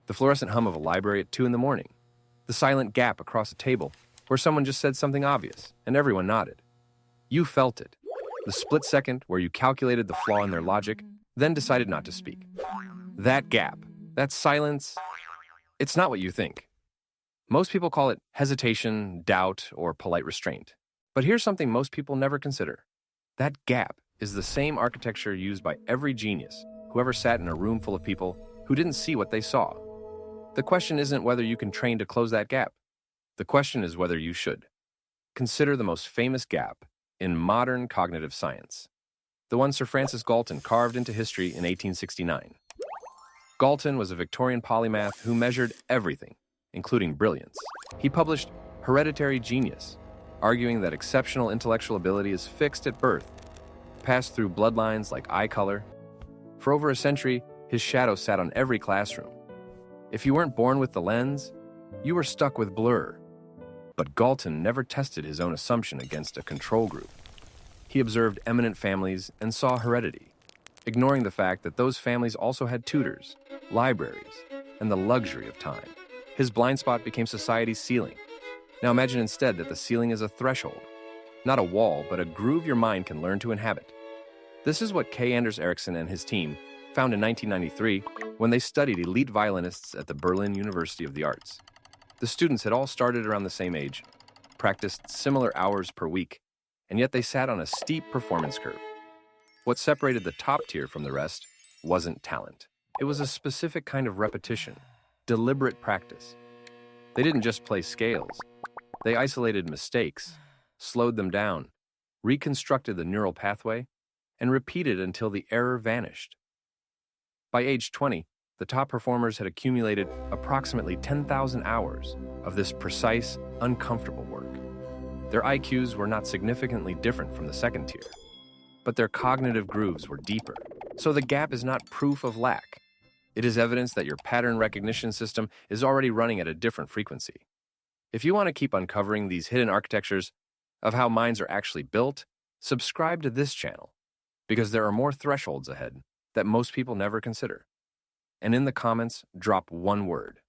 the fluorescent hum of a library at 2 in the morning, the silent gap across a table where someone just said something obvious and everyone nodded. You felt it. The split second where you calculated the flaw in their logic, then decided not to speak. That gap, that silence, it's not what you think. Most people call it hesitation, doubt, or polite restraint. But here's something most people never consider. That gap is the same architecture used by every genius who ever sat in a room full of people who didn't see what they saw. The question isn't whether you can train to close that gap. The question is whether you should. Consider the most famous gap in modern cognitive science, the one Sir Francis Galton carved into history in 1869. Galton was a Victorian polymath who measured everything, including brilliance. He published Hereditary Genius, arguing that exceptional intellectual ability is fixed at birth, passed through bloodlines like eye color. For over a century, his shadow sat on every classroom. If you weren't born with the lens, you were stuck with blur. But Galton never tested his own assumption against a control group. He observed eminent families and saw heredity, ignoring the fact that those families also had tutors, libraries, and the luxury of time. His blind spot became society's ceiling. Now imagine instead that the ceiling is a threshold, not a wall, but a groove your mind can learn to inhabit. This is what K. Anders Ericsson and his team found in 1993 when they studied elite violinists at the Berlin University of the Arts. The students had all started around the same age, practiced similar hours per week, and yet they sat on a steep performance curve. What separated the top tier from the rest wasn't talent. It was a specific kind of repetition, deliberate practice. They didn't just play scales. They isolated mistakes, slowed them down, reconstructed the neural pathway, and repeated until the error vanished. By age 20, the top performers had accumulated approximately 10,000 hours of this precise, uncomfortable work. Their IQs were not significantly different from the second tier, but their cognitive grooves were deeper. So the gap is not proof of lack. It is evidence that your pattern recognition system is already running at a different frequency. If you want to keep uncovering these hidden architectures of how minds are actually built, subscribe to this channel, because there are more thresholds ahead that most people never consider. And in the comments, drop one word.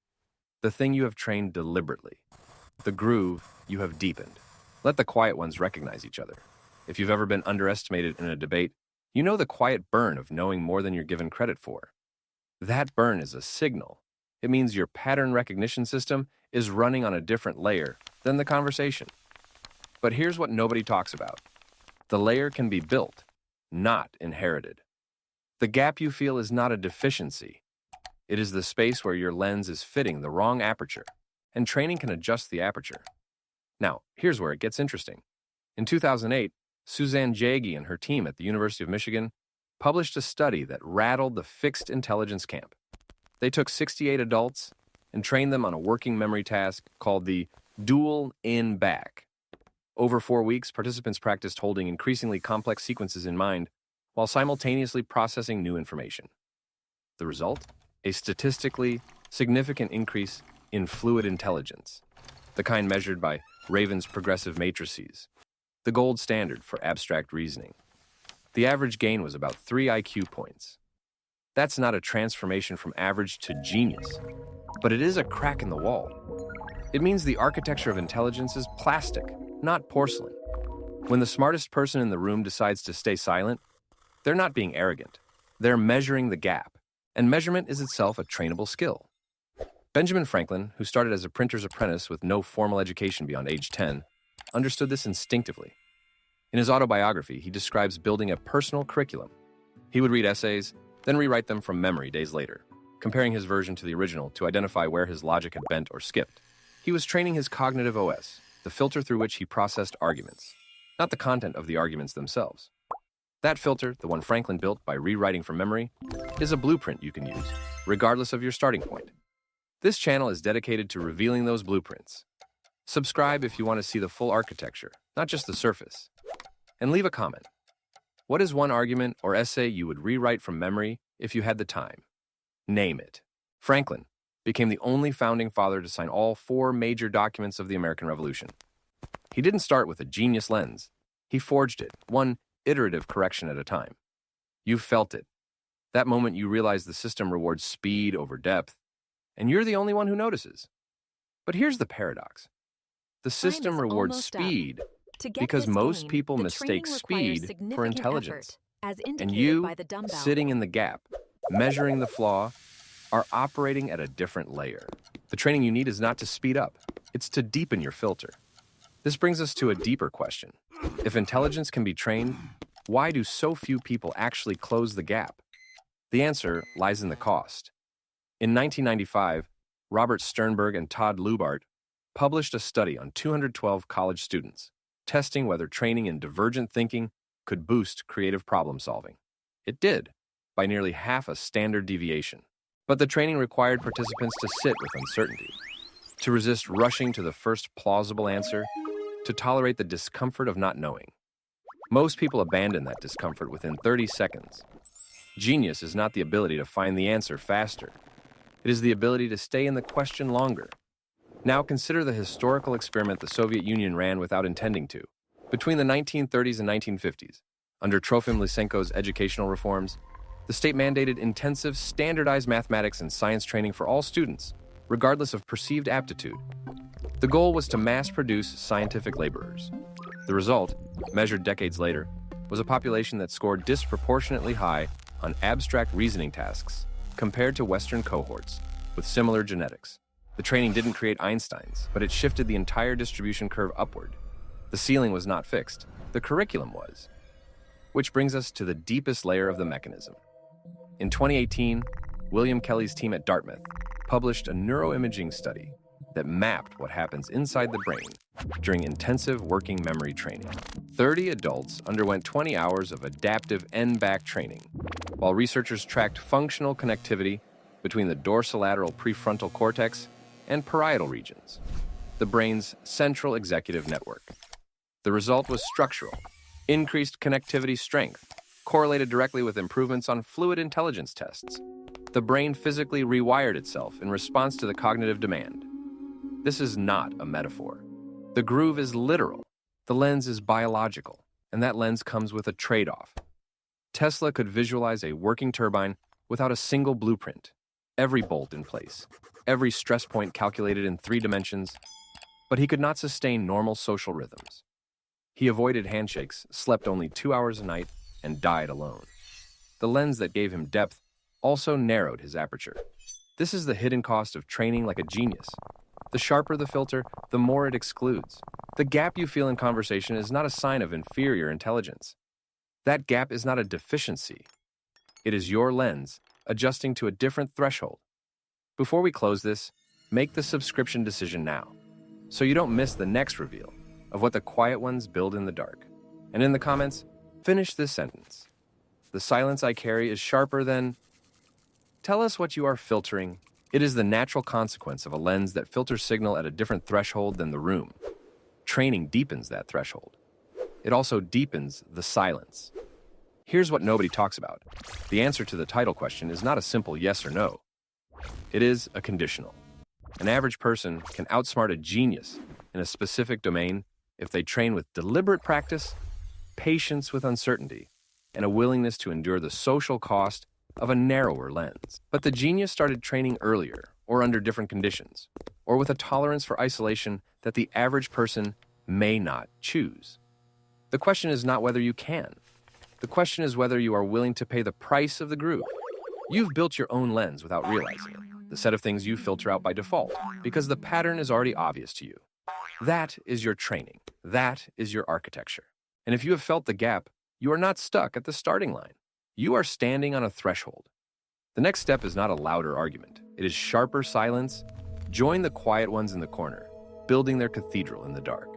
The thing you have trained deliberately. The groove you have deepened. Let the quiet ones recognize each other. If you've ever been underestimated in a debate, you know the quiet burn of knowing more than you're given credit for. That burn is a signal. It means your pattern recognition system is running on a different layer than the conversation. But here's what nobody talks about. The layer can be built, not inherited. The gap you feel is not a deficiency. It is the space where your lens is fitting the wrong aperture, and training can adjust the aperture. Now, here's where it gets interesting. In 2008, Suzanne Jaggi and her team at the University of Michigan published a study that rattled the fixed intelligence camp. They took 68 adults and trained them on a working memory task called the dual in-back. Over 4 weeks, participants practiced holding increasingly complex sequences in mind while simultaneously processing new information. The result? A statistically significant increase in fluid intelligence, the kind measured by Raven's progressive matrices, the gold standard for abstract reasoning. The average gain was about 3 IQ points. That's not a transformation from average to genius, but it is a crack in the wall. It means the architecture of intelligence is plastic, not porcelain. When the smartest person in the room decides to stay silent, they're not being arrogant. They're measuring the gap. And measurement is itself a trainable skill. Benjamin Franklin, who started as a printer's apprentice with no formal education beyond age 10, understood this instinctively. In his autobiography, he describes building a personal curriculum. He would read essays, then rewrite them from memory days later, comparing his version to the original to identify where his logic had bent or skipped. He was training his cognitive OS, the filter through which he processed arguments, not the content of the arguments themselves. That filter, the one Franklin built by rewriting from memory, is a blueprint you can use, regardless of your starting point. This channel is dedicated to revealing those blueprints. Subscribe if you want to see the full architecture, not just the surface. And leave a comment. What is one argument or essay you would rewrite from memory if you had the time? Name it. Franklin became the only founding father to sign all 4 major documents of the American Revolution. He didn't start with a genius lens. He forged it, one iterative correction at a time. You felt it. That moment you realized the system rewards speed over depth, and you're the only one who notices. But here's the paradox. The system rewards speed because most people mistake speed for intelligence. And you, sitting in the gap, measuring the flaw, are operating at a different layer. The training you need is not to speed up, it's to deepen your filter. This brings us to a deeper question. If intelligence can be trained, why do so few people actually close the gap? The answer lies in the cost. In 1995, Robert Sternberg and Todd Lubart published a study on 212 college students, testing whether training in divergent thinking could boost creative problem solving. It did, by nearly half a standard deviation. But the training required participants to sit with uncertainty, to resist rushing to the first plausible answer, to tolerate the discomfort of not knowing. Most people abandon that discomfort within 30 seconds. Genius is not the ability to find the answer faster. It is the ability to stay in the question longer. Now consider the historical experiment the Soviet Union ran without intending to. Between the 1930s and 1950s, under Trofim Lysenko's educational reforms, the state mandated intensive, standardized mathematics and science training for all students, regardless of perceived aptitude. The goal was to mass-produce scientific laborers. The result, measured decades later, was a population that scored disproportionately high on abstract reasoning tasks compared to Western cohorts with similar genetics. The training didn't create Einsteins, but it shifted the entire distribution curve upward. The ceiling was not fixed, the curriculum was. Which brings us to the deepest layer of the mechanism. In 2018, William Kelly's team at Dartmouth published a neuroimaging study that mapped what happens inside the brain during intensive working memory training. 30 adults underwent 20 hours of adaptive end-back training, while researchers tracked functional connectivity between the dorsolateral prefrontal cortex and parietal regions, the brain's central executive network. The result was structural. Increased connectivity strength correlated directly with improvements on fluid intelligence tests. The brain physically rewired itself in response to the cognitive demand. This is not a metaphor. The groove is literal. The lens is biological, and that lens comes with a trade-off. Tesla could visualize a working turbine without a single blueprint, every bolt in place, every stress point calculated in 3 dimensions, but he could not sustain normal social rhythms. He avoided handshakes, slept only 2 hours a night, and died alone. The lens that gave him depth also narrowed his aperture. This is the hidden cost of training like a genius. The sharper the filter, the more it excludes. The gap you feel in conversation is not a sign of inferior intelligence. That gap is not a deficiency. It is your lens adjusting to a different threshold. Before we close this, make the subscription decision now, so you don't miss the next reveal of what the quiet ones build in the dark. And in the comments, finish this sentence. The silence I carry is sharper than... Tell us what you are filtering. It is the natural consequence of a lens that filters signal at a different threshold than the room. Training deepens that threshold. It also deepens the silence. Here's what nobody talks about. The answer to the title question is not a simple yes or no. It is a conditional. An average person can outsmart a genius in a specific domain if they train with deliberate practice, patience with uncertainty, and a willingness to endure the social cost of a narrower lens. But the genius started training earlier, or under different conditions, or with a tolerance for isolation that the average person may not choose. The question is not whether you can. The question is whether you are willing to pay the price of the groove. You've built your own lens without realizing it, the set of things you filter out by default, because the pattern is already obvious to you. That is your training. That is your architecture. And if you have felt the gap, you are not stuck at the starting line. You are standing on a threshold. The next step is not a louder argument. It is sharper silence. Join the quiet ones in the corner, building their cathedral in the dark.